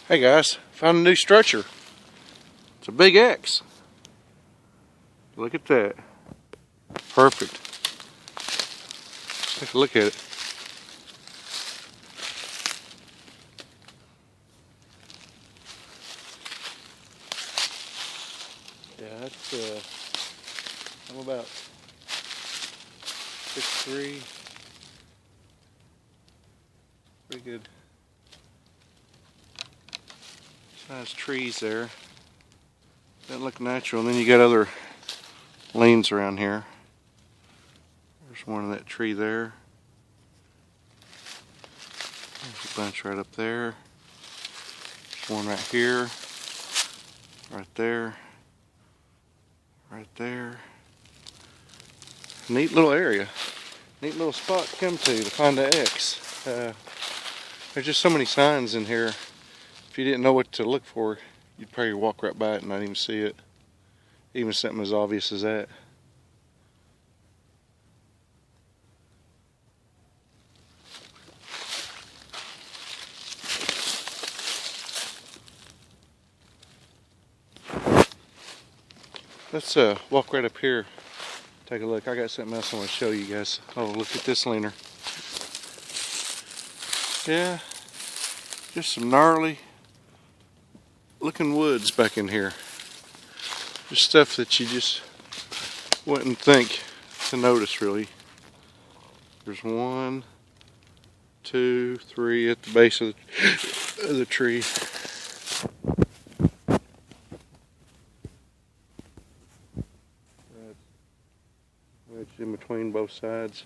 Hey guys, found a new structure. It's a big X. Look at that. Perfect. Take a look at it. Yeah, that's I'm about 6'3". Pretty good size trees there. Doesn't look natural. And then you got other lanes around here. There's one in that tree there. There's a bunch right up there. There's one right here. Right there. Right there. Neat little area. Neat little spot to come to find the X. There's just so many signs in here. If you didn't know what to look for, you'd probably walk right by it and not even see it. Even something as obvious as that. Let's walk right up here. Take a look. I got something else I want to show you guys. Oh, look at this leaner. Yeah, just some gnarly looking woods back in here. Just stuff that you just wouldn't think to notice, really. There's 1, 2, 3 at the base of the tree. Wedged in between both sides.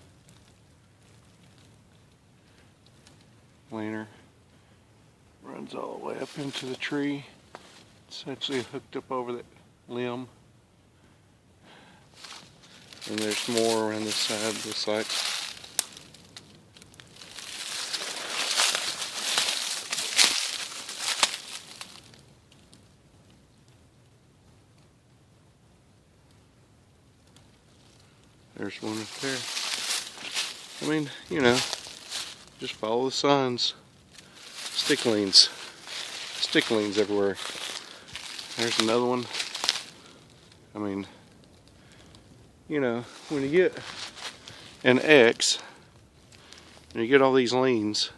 Leaner runs all the way up into the tree. It's actually hooked up over that limb. And there's more around this side, looks like. There's one up there. I mean, you know, just follow the signs. Sticklings. Sticklings everywhere. There's another one. I mean, you know, when you get an X, and you get all these leans,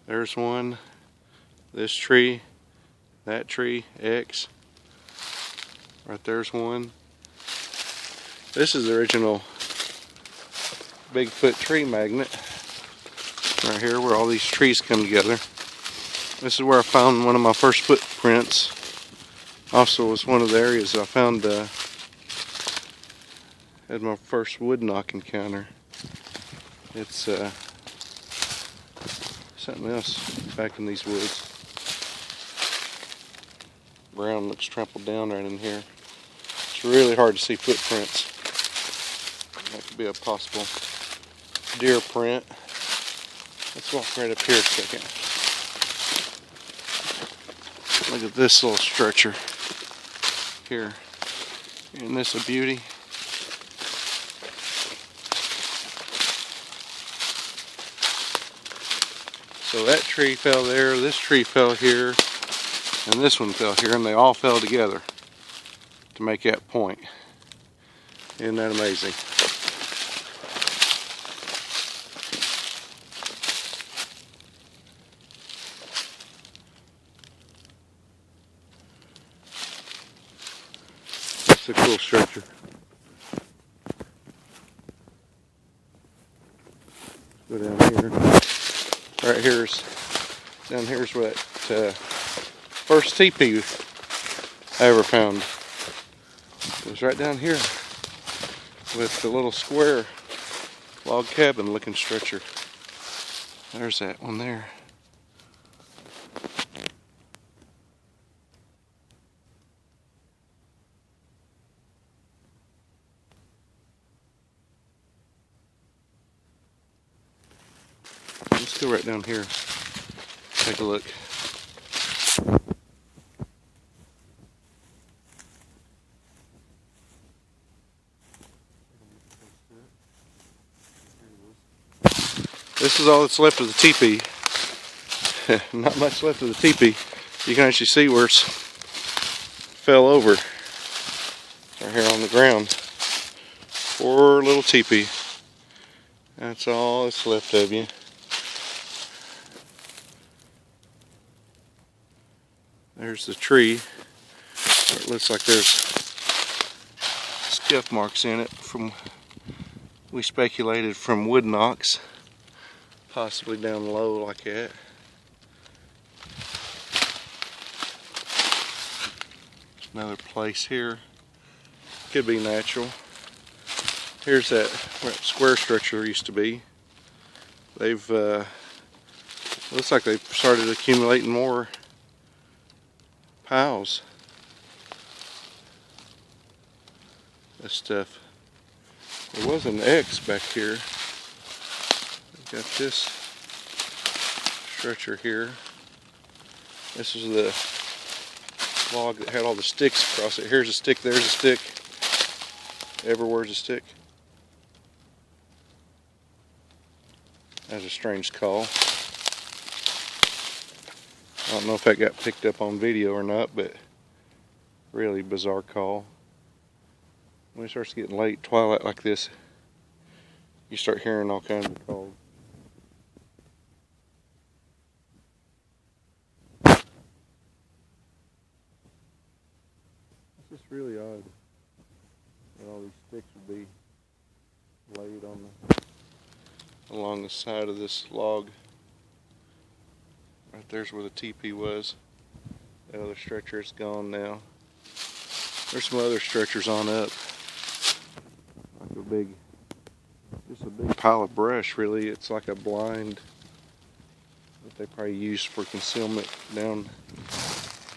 there's one, this tree, that tree, X. Right there's one. This is the original Bigfoot tree magnet. Right here where all these trees come together. This is where I found one of my first footprints. Also was one of the areas I found had my first wood knock encounter. It's something else back in these woods. Ground looks trampled down right in here. It's really hard to see footprints. That could be a possible deer print. Let's walk right up here a second. Look at this little structure here. Isn't this a beauty? So that tree fell there, this tree fell here, and this one fell here, and they all fell together to make that point. Isn't that amazing? It's a cool structure. Go down here. Right down here's what first teepee I ever found. It was right down here with the little square log cabin looking structure. There's that one there. Let's go right down here. Take a look. This is all that's left of the teepee. not much left of the teepee. You can actually see where it's fell over right here on the ground. Poor little teepee. That's all that's left of you. There's the tree. It looks like there's scuff marks in it from, we speculated, from wood knocks, possibly down low like that. Another place here, could be natural. Here's that where that square structure used to be. They've looks like they've started accumulating more piles. This stuff. There was an X back here. We've got this structure here. This is the log that had all the sticks across it. Here's a stick, there's a stick. Everywhere's a stick. That's a strange call. I don't know if that got picked up on video or not, but really bizarre call. When it starts getting late, twilight like this, you start hearing all kinds of calls. It's just really odd that all these sticks would be laid on along the side of this log. Right there's where the teepee was. The other structure is gone now. There's some other structures on up. Like just a big pile of brush really. It's like a blind that they probably use for concealment down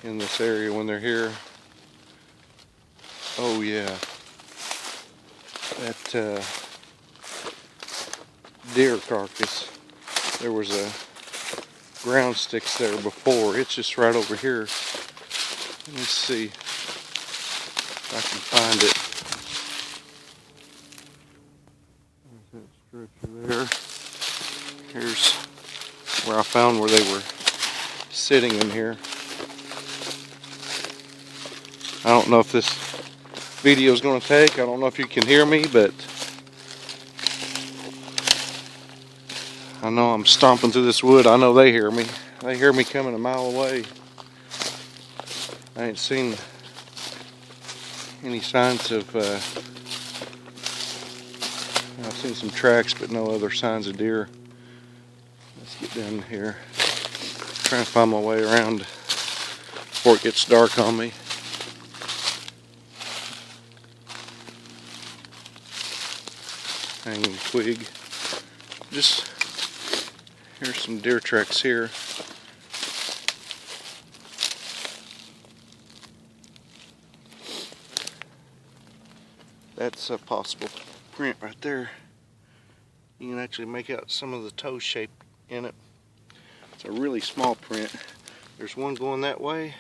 in this area when they're here. Oh yeah. That deer carcass. There was a ground sticks there before. It's just right over here. Let me see if I can find it. There's that structure there. Here's where I found where they were sitting in here. I don't know if this video is going to take. I don't know if you can hear me, but I know I'm stomping through this wood. I know they hear me. They hear me coming a mile away. I ain't seen any signs of, I've seen some tracks, but no other signs of deer. Let's get down here. Trying to find my way around before it gets dark on me. Hanging twig. Just, here's some deer tracks here. That's a possible print right there. You can actually make out some of the toe shape in it. It's a really small print. There's one going that way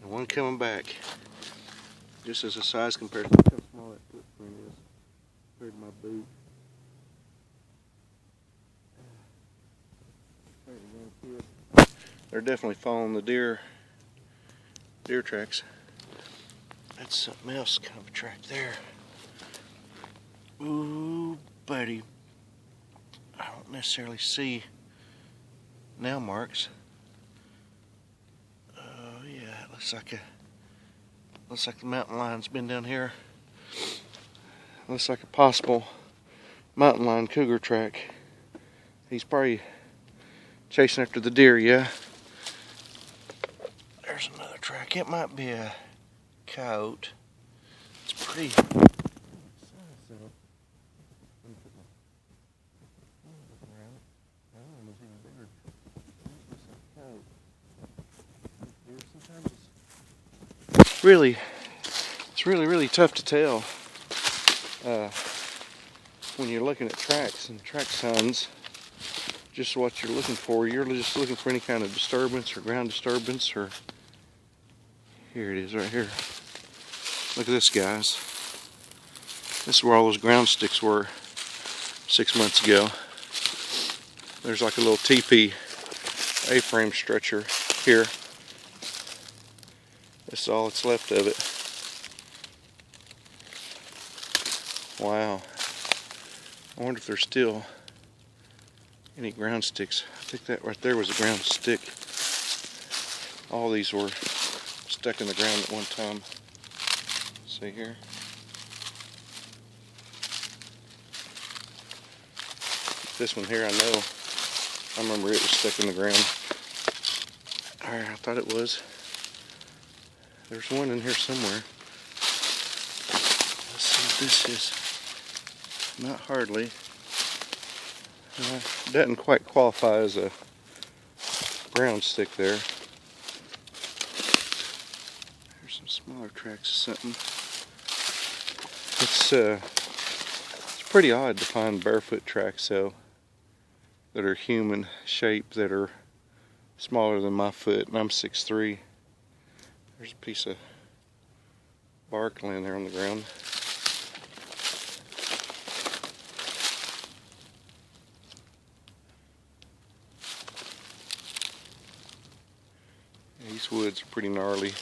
and one coming back. Just as a size comparison. Look how small that footprint is compared to my boot. They're definitely following the deer tracks. That's something else, kind of a track there. Ooh, buddy. I don't necessarily see nail marks. Oh yeah, it looks like the mountain lion's been down here. Looks like a possible mountain lion cougar track. He's probably chasing after the deer, yeah. There's another track. It might be a coyote. It's pretty. It's really tough to tell when you're looking at tracks and track signs. Just what you're looking for. You're just looking for any kind of disturbance or ground disturbance, or here it is right here. Look at this, guys. This is where all those ground sticks were 6 months ago. There's like a little teepee A-frame stretcher here. This is all that's left of it. Wow. I wonder if there's still any ground sticks. I think that right there was a ground stick. All these were stuck in the ground at one time. See here? This one here, I remember it was stuck in the ground. Alright, I thought it was. There's one in here somewhere. Let's see what this is. Not hardly. Doesn't quite qualify as a ground stick there. There's some smaller tracks of something. It's pretty odd to find barefoot tracks though that are human shape, that are smaller than my foot, and I'm 6'3". There's a piece of bark laying there on the ground. These woods are pretty gnarly,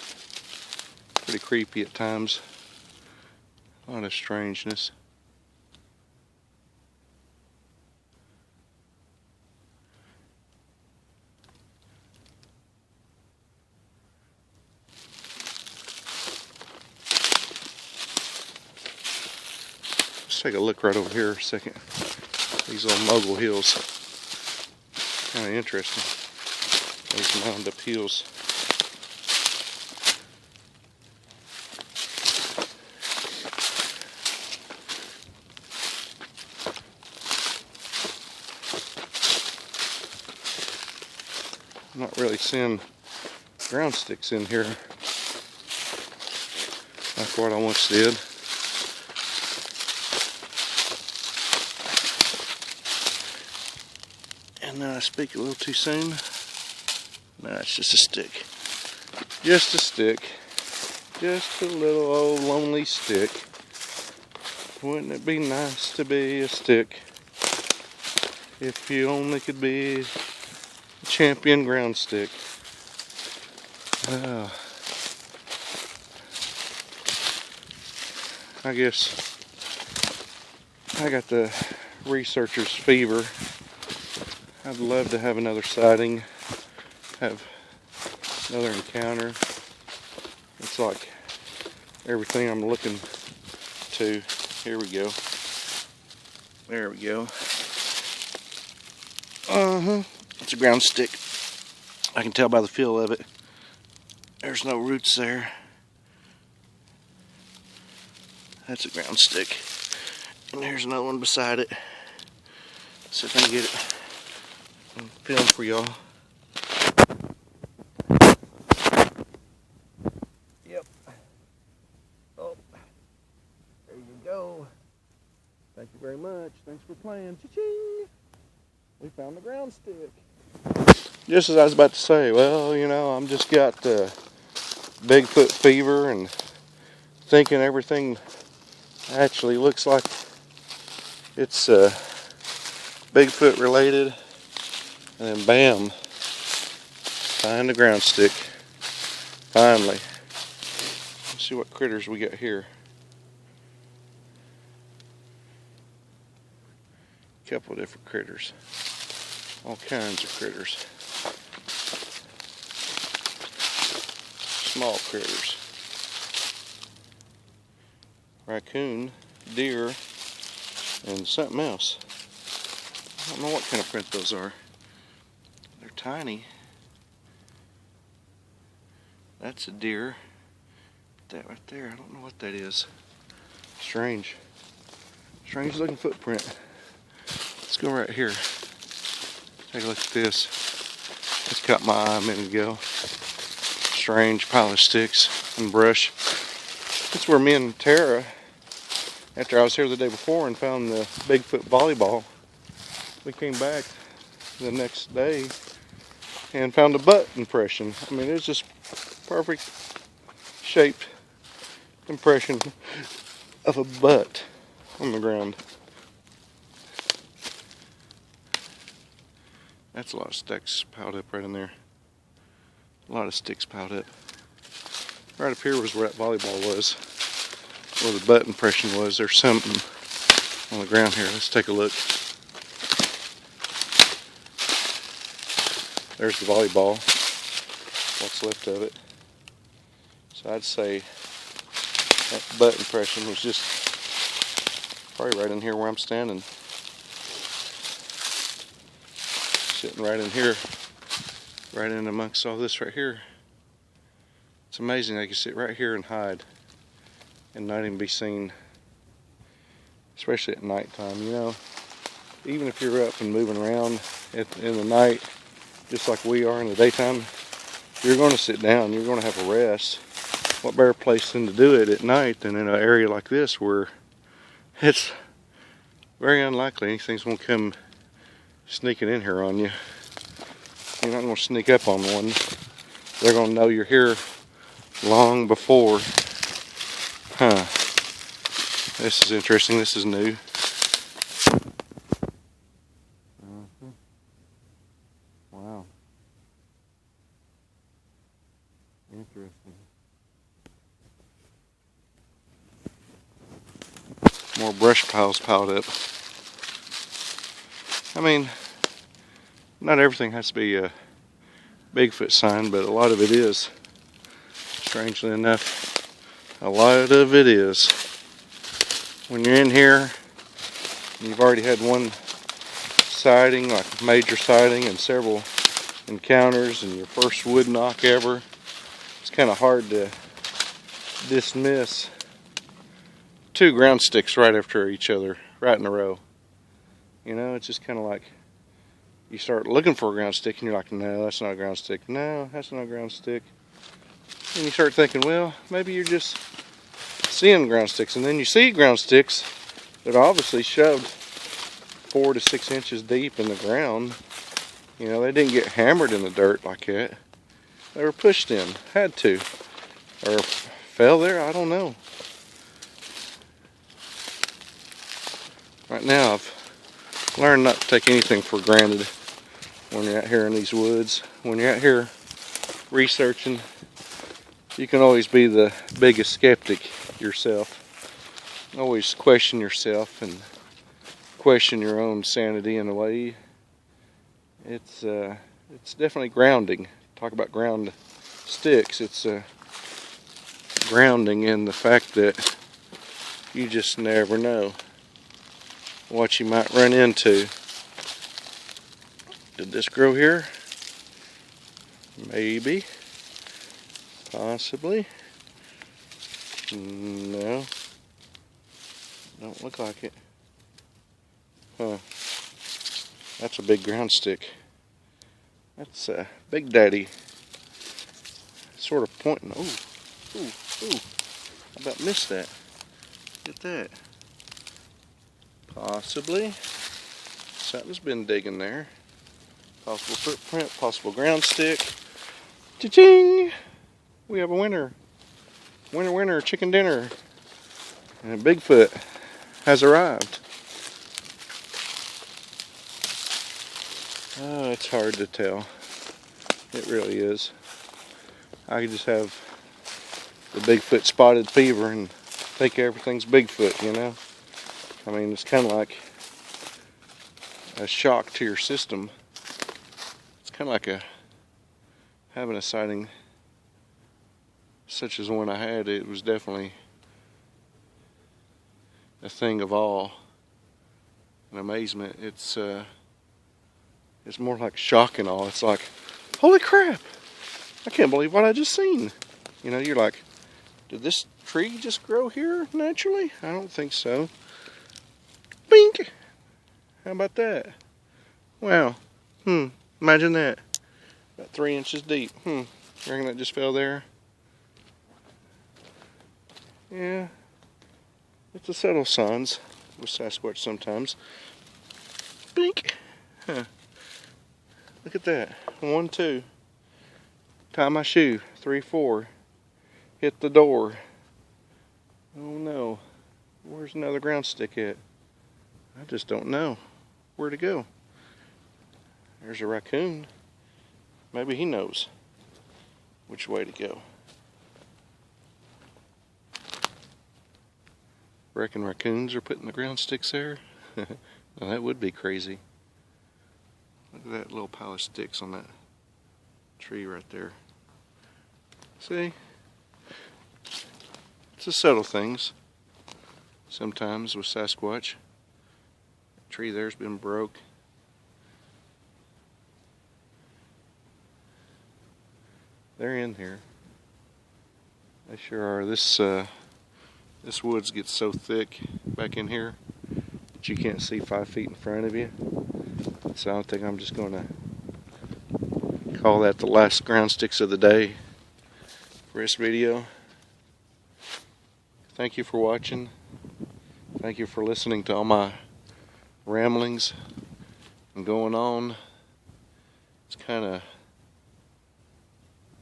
pretty creepy at times. A lot of strangeness. Let's take a look right over here a second. These little mogul hills. Kind of interesting. These mound up hills. I'm not really seeing ground sticks in here like what I once did. And then I speak a little too soon. No, it's just a stick. Just a stick. Just a little old lonely stick. Wouldn't it be nice to be a stick? If you only could be a champion ground stick. I guess I got the researcher's fever. I'd love to have another sighting, have another encounter. It's like everything I'm looking to. Here we go. There we go. It's a ground stick. I can tell by the feel of it. There's no roots there. That's a ground stick. And there's another one beside it. Let's see if I can get it on film for y'all. Yep. Oh, there you go. Thank you very much. Thanks for playing. Cha-ching! We found the ground stick. Just as I was about to say, well, you know, I'm just got Bigfoot fever and thinking everything actually looks like it's Bigfoot related, and then bam, find the ground stick. Finally. Let's see what critters we got here. A couple of different critters. All kinds of critters. Small critters. Raccoon, deer, and something else. I don't know what kind of print those are. They're tiny. That's a deer. That right there, I don't know what that is. Strange. Strange looking footprint. Let's go right here. Take a look at this. This caught my eye a minute ago. Strange pile of sticks and brush. That's where me and Tara, after I was here the day before and found the Bigfoot volleyball, we came back the next day and found a butt impression. I mean, it's just perfect shaped impression of a butt on the ground. That's a lot of sticks piled up right in there. A lot of sticks piled up. Right up here was where that volleyball was, where the butt impression was. There's something on the ground here. Let's take a look. There's the volleyball, what's left of it. So I'd say that butt impression was just probably right in here where I'm standing. Sitting right in here, right in amongst all this right here. It's amazing they can sit right here and hide and not even be seen, especially at nighttime, you know. Even if you're up and moving around in the night, just like we are in the daytime, you're going to sit down, you're going to have a rest. What better place than to do it at night than in an area like this where it's very unlikely anything's going to come sneaking in here on you. You're not going to sneak up on one. They're going to know you're here long before. Huh. This is interesting. This is new. Wow. Interesting. More brush piles piled up. I mean, not everything has to be a Bigfoot sign, but a lot of it is. Strangely enough, a lot of it is. When you're in here, and you've already had one sighting, like a major sighting, and several encounters, and your first wood knock ever, it's kind of hard to dismiss two ground sticks right after each other, right in a row. You know, it's just kind of like you start looking for a ground stick and you're like, no, that's not a ground stick. No, that's not a ground stick. And you start thinking, well, maybe you're just seeing ground sticks. And then you see ground sticks that are obviously shoved 4 to 6 inches deep in the ground. You know, they didn't get hammered in the dirt like that. They were pushed in, had to. Or fell there, I don't know. Right now, I've learned not to take anything for granted when you're out here in these woods. When you're out here researching, you can always be the biggest skeptic yourself. Always question yourself and question your own sanity in a way. It's definitely grounding. Talk about ground sticks. It's grounding in the fact that you just never know what you might run into. Did this grow here? Maybe. Possibly. No. Don't look like it. Huh. That's a big ground stick. That's Big Daddy. Sort of pointing. Ooh. I about missed that. Look at that. Possibly. Something's been digging there. Possible footprint, possible ground stick. Cha-ching! We have a winner. Winner, chicken dinner. And Bigfoot has arrived. Oh, it's hard to tell. It really is. I could just have the Bigfoot spotted fever and think everything's Bigfoot, you know? I mean, it's kind of like a shock to your system. It's kind of like having a sighting such as the one I had. It was definitely a thing of awe and amazement. It's more like shock and awe. It's like, holy crap! I can't believe what I just seen. You know, you're like, did this tree just grow here naturally? I don't think so. Bink! How about that? Wow. Imagine that. About 3 inches deep. You reckon that just fell there? Yeah. It's a subtle signs with Sasquatch sometimes. Bink! Huh. Look at that. 1, 2. Tie my shoe. 3, 4. Hit the door. Oh no. Where's another ground stick at? I just don't know where to go. There's a raccoon. Maybe he knows which way to go. Reckon raccoons are putting the ground sticks there? Now that would be crazy. Look at that little pile of sticks on that tree right there. See? It's the subtle things. Sometimes with Sasquatch. That tree there's been broke. They're in here. They sure are. This woods gets so thick back in here that you can't see 5 feet in front of you. So I think I'm just going to call that the last ground sticks of the day for this video. Thank you for watching. Thank you for listening to all my ramblings and going on. It's kind of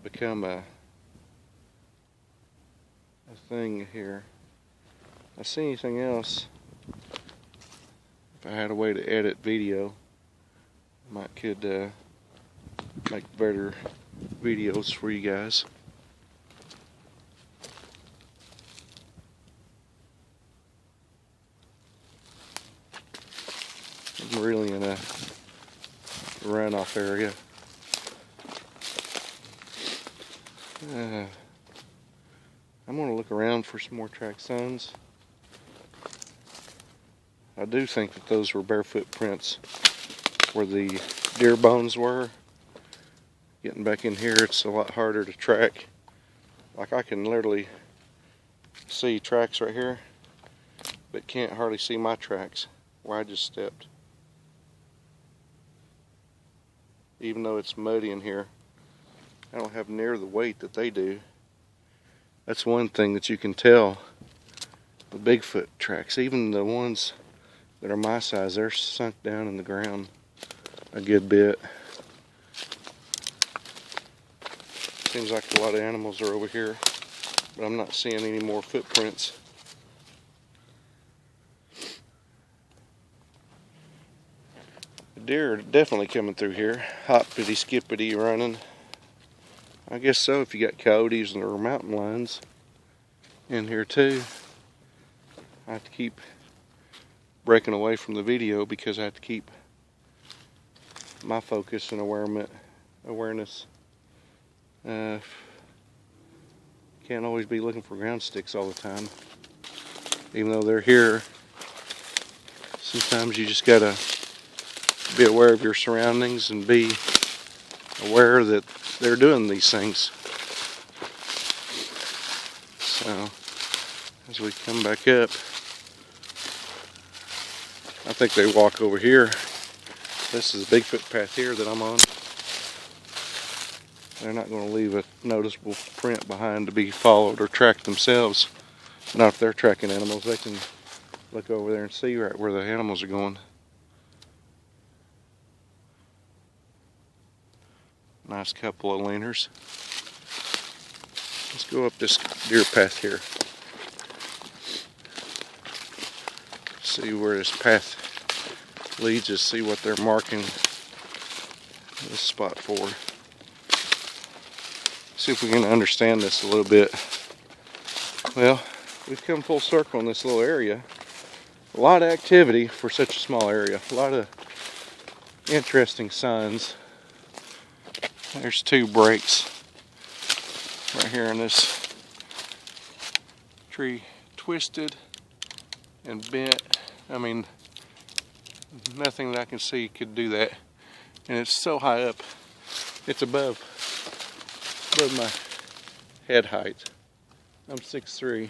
become a thing here. If I see anything else, if I had a way to edit video, I could make better videos for you guys. I'm really in a runoff area. I'm going to look around for some more track signs. I do think that those were barefoot prints where the deer bones were. Getting back in here, it's a lot harder to track. Like I can literally see tracks right here, but can't hardly see my tracks where I just stepped. Even though it's muddy in here, I don't have near the weight that they do. That's one thing that you can tell the Bigfoot tracks. Even the ones that are my size, they're sunk down in the ground a good bit. Seems like a lot of animals are over here, but I'm not seeing any more footprints. The deer are definitely coming through here. Hoppity skippity running. I guess so if you got coyotes and there are mountain lions in here too. I have to keep breaking away from the video because I have to keep my focus and awareness. Can't always be looking for ground sticks all the time. Even though they're here, sometimes you just gotta be aware of your surroundings and be aware that they're doing these things. So as we come back up, I think they walk over here. This is the Bigfoot path here that I'm on. They're not going to leave a noticeable print behind to be followed or tracked themselves. Not if they're tracking animals. They can look over there and see right where the animals are going. Nice couple of leaners. Let's go up this deer path here. See where this path leads us, see what they're marking this spot for. See if we can understand this a little bit. Well, we've come full circle in this little area. A lot of activity for such a small area. A lot of interesting signs. There's 2 breaks right here in this tree, twisted and bent. I mean, nothing that I can see could do that. And it's so high up. It's above my head height. I'm 6'3".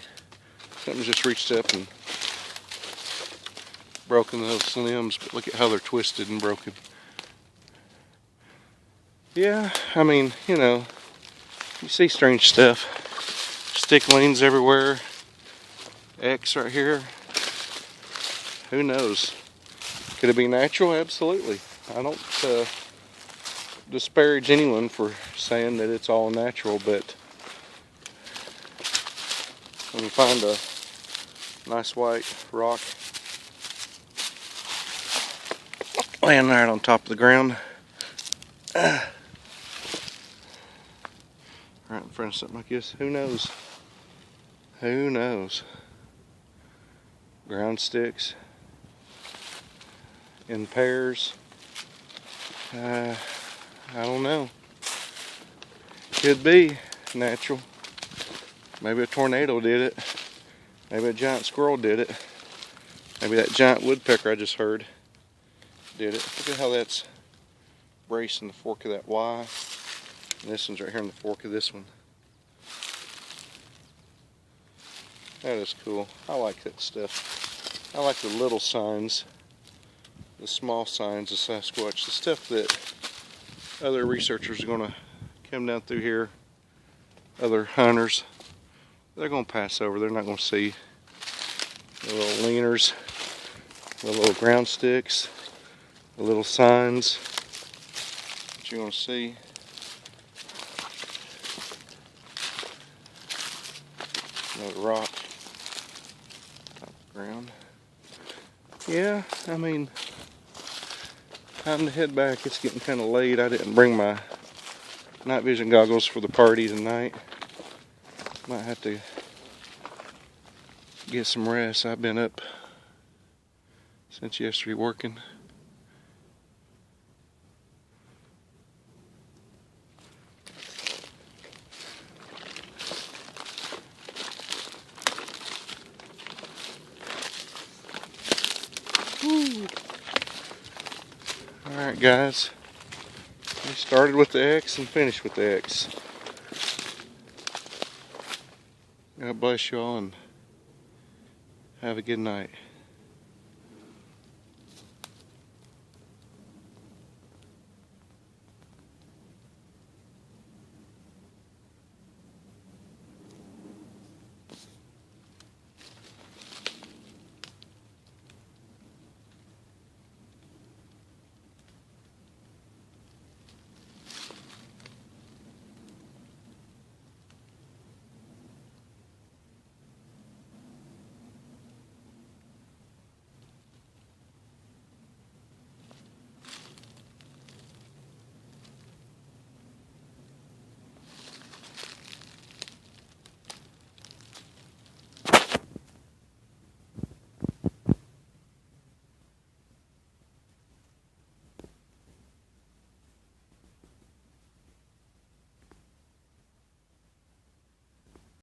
Something just reached up and broken those limbs, but look at how they're twisted and broken. Yeah, I mean, you know, you see strange stuff. Stick leans everywhere. X right here. Who knows? Could it be natural? Absolutely. I don't disparage anyone for saying that it's all natural, but when you find a nice white rock laying right on top of the ground, Right in front of something like this. Who knows? Who knows? Ground sticks in pairs. I don't know. Could be natural. Maybe a tornado did it. Maybe a giant squirrel did it. Maybe that giant woodpecker I just heard did it. Look at how that's bracing the fork of that Y. And this one's right here in the fork of this one. That is cool. I like that stuff. I like the little signs, the small signs of Sasquatch, the stuff that other researchers are going to come down through here, other hunters, they're going to pass over. They're not going to see the little leaners, the little ground sticks, the little signs that you're going to see. Another rock, top of the ground. Yeah, I mean, time to head back. It's getting kind of late. I didn't bring my night vision goggles for the party tonight. Might have to get some rest. I've been up since yesterday working. Alright guys, we started with the X and finished with the X. God bless you all and have a good night.